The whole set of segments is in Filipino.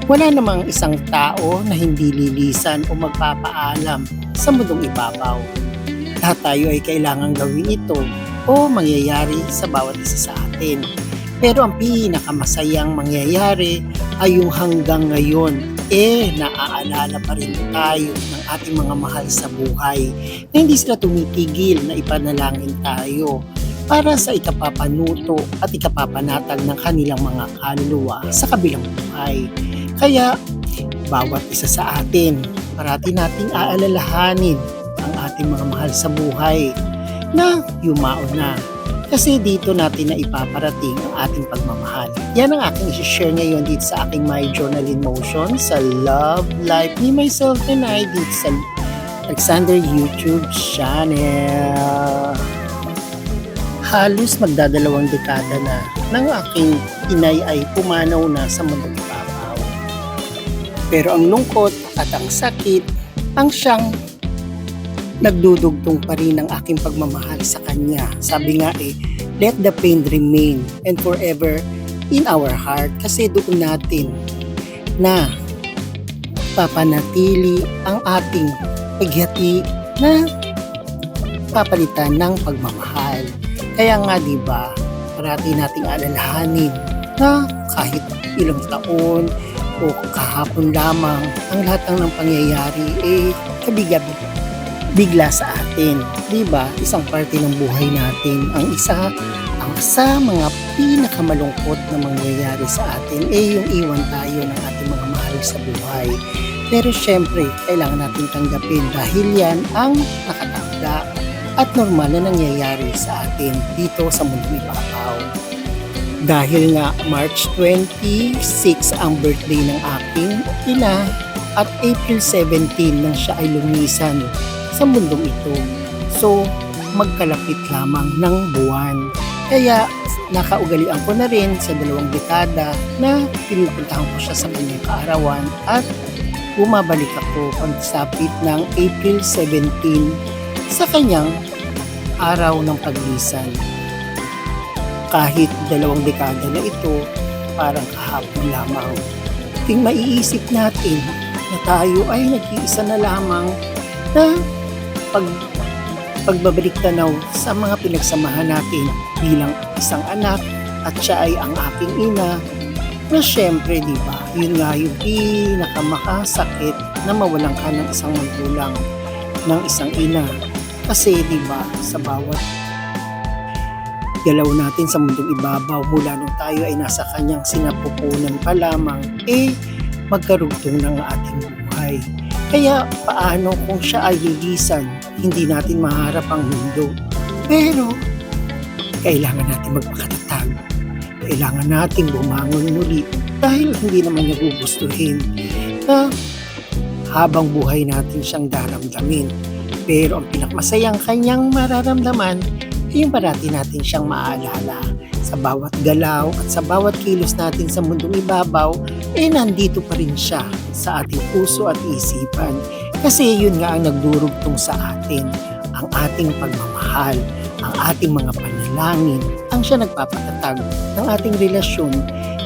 Wala namang isang tao na hindi lilisan o magpapaalam sa mundong ibabaw. Lahat tayo ay kailangang gawin ito o mangyayari sa bawat isa sa atin. Pero ang pinakamasayang mangyayari ay yung hanggang ngayon naaalala pa rin tayo ng ating mga mahal sa buhay na hindi sila tumitigil na ipanalangin tayo para sa ikapapanuto at ikapapanatag ng kanilang mga kaluluwa sa kabilang buhay. Kaya bawat isa sa atin, parati nating aalalahanin ang ating mga mahal sa buhay na yumao na. Kasi dito natin na ipaparating ang ating pagmamahal. Yan ang aking isi-share ngayon dito sa aking My Journal in Motion sa Love Life Me, Myself, and I dito sa Alexander YouTube channel. Halos magdadalawang dekada na nang aking inay ay pumanaw na sa mundong ibabaw. Pero ang lungkot at ang sakit ang siyang nagdudugtong pa rin ang aking pagmamahal sa kanya. Sabi nga let the pain remain and forever in our heart. Kasi doon natin na papanatili ang ating paghati na papalitan ng pagmamahal. Kaya nga diba, parati nating alalahanin na kahit ilang taon o kahapon lamang, ang lahat ng pangyayari kabigabi bigla sa atin, 'di ba? Isang parte ng buhay natin. Ang sa mga pinakamalungkot na mangyayari sa atin yung iwan tayo ng ating mga mahal sa buhay. Pero syempre, kailangan natin tanggapin dahil yan ang nakatanda at normal na nangyayari sa atin dito sa mundong ibabaw. Dahil nga March 26 ang birthday ng aking ina at April 17 nang siya ay lumisan sa mundong ito. So, magkalapit lamang ng buwan. Kaya, nakaugalian ko na rin sa 2 dekada na pinupuntahan ko siya sa kanyang kaarawan at bumabalik ako pagsapit ng April 17 sa kanyang araw ng paglisan. Kahit 2 dekada na ito, parang kahapon lamang. Ting maiisip natin na tayo ay nag-iisa na lamang na pagbabalik tanaw sa mga pinagsamahan natin bilang isang anak at siya ay ang aking ina na syempre diba, yun nga yung pinakamakasakit na mawalan ka ng isang magulang ng isang ina. Kasi diba, sa bawat galaw natin sa mundong ibabaw mula nung tayo ay nasa kanyang sinapupunan pa lamang magkarugtong ng ating buhay. Kaya paano kung siya ay lilisan, hindi natin maharap ang mundo. Pero kailangan natin magpakatatag. Kailangan natin bumangon muli dahil hindi naman niya gugustuhin na habang buhay natin siyang daramdamin. Pero ang pinakamasayang kanyang mararamdaman ay yung parati natin siyang maalala. Sa bawat galaw at sa bawat kilos natin sa mundong ibabaw, nandito pa rin siya sa ating puso at isipan. Kasi yun nga ang nagdurugtong sa atin, ang ating pagmamahal, ang ating mga panalangin, ang siya nagpapatatag ng ating relasyon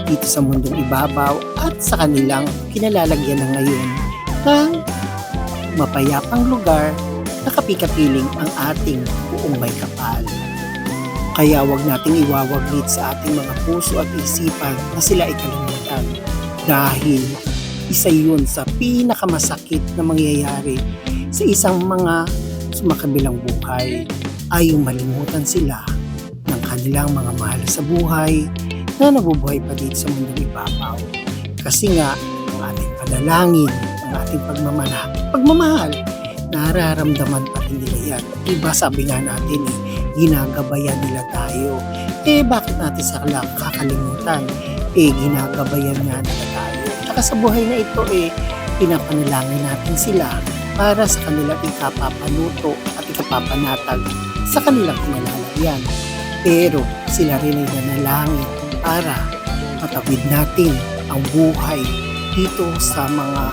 dito sa mundong ibabaw at sa kanilang kinalalagyan na ngayon ng mapayapang lugar na kapikapiling ang ating buong may kapal. Kaya wag nating iwawaglit sa ating mga puso at isipan na sila ay kalimutan. Dahil isa yun sa pinakamasakit na mangyayari sa isang mga sumakabilang buhay ay yung malimutan sila ng kanilang mga mahal sa buhay na nabubuhay pa dito sa mundong ibabaw. Kasi nga, ang ating panalangin, ang ating pagmamahal, nararamdaman pa rin nila yan. Diba sabi nga natin ginagabayan nila tayo. Bakit natin sila kakalimutan? Ginagabayan nga nila tayo. Tsaka sa buhay na ito pinapanalangin natin sila para sa kanilang ikapapanuto at ikapapanatag sa kanilang kinalalagyan. Pero sila rin ay nanalangin para matawid natin ang buhay dito sa mga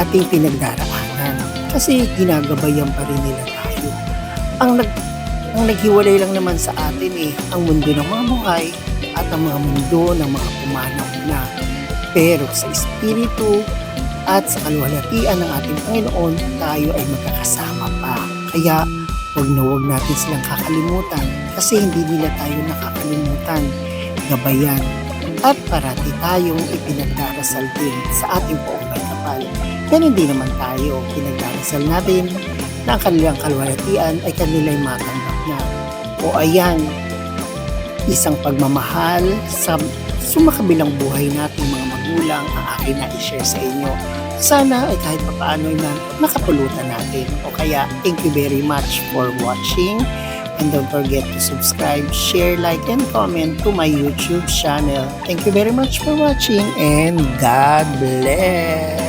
ating pinagdaraanan. Kasi ginagabayan pa rin nila tayo. Ang naghiwalay lang naman sa atin ang mundo ng mga buhay at ang mga mundo ng mga pumanaw na. Pero sa espiritu at sa kaluwalhatian ng ating Panginoon, tayo ay magkakasama pa. Kaya huwag na huwag natin silang kakalimutan kasi hindi nila tayo nakakalimutan. Gabayan at parati tayong ipinagdarasal din sa ating poong may kapal. Ganun din naman tayo, pinagdarasal natin na ang kanilang kaluwalhatian ay kanila'y matanggap na. O ayan, isang pagmamahal sa sumakabilang buhay nating mga magulang ang akin na i-share sa inyo. Sana ay kahit papaano na nakapulutan natin. O kaya, thank you very much for watching. And don't forget to subscribe, share, like, and comment to my YouTube channel. Thank you very much for watching and God bless!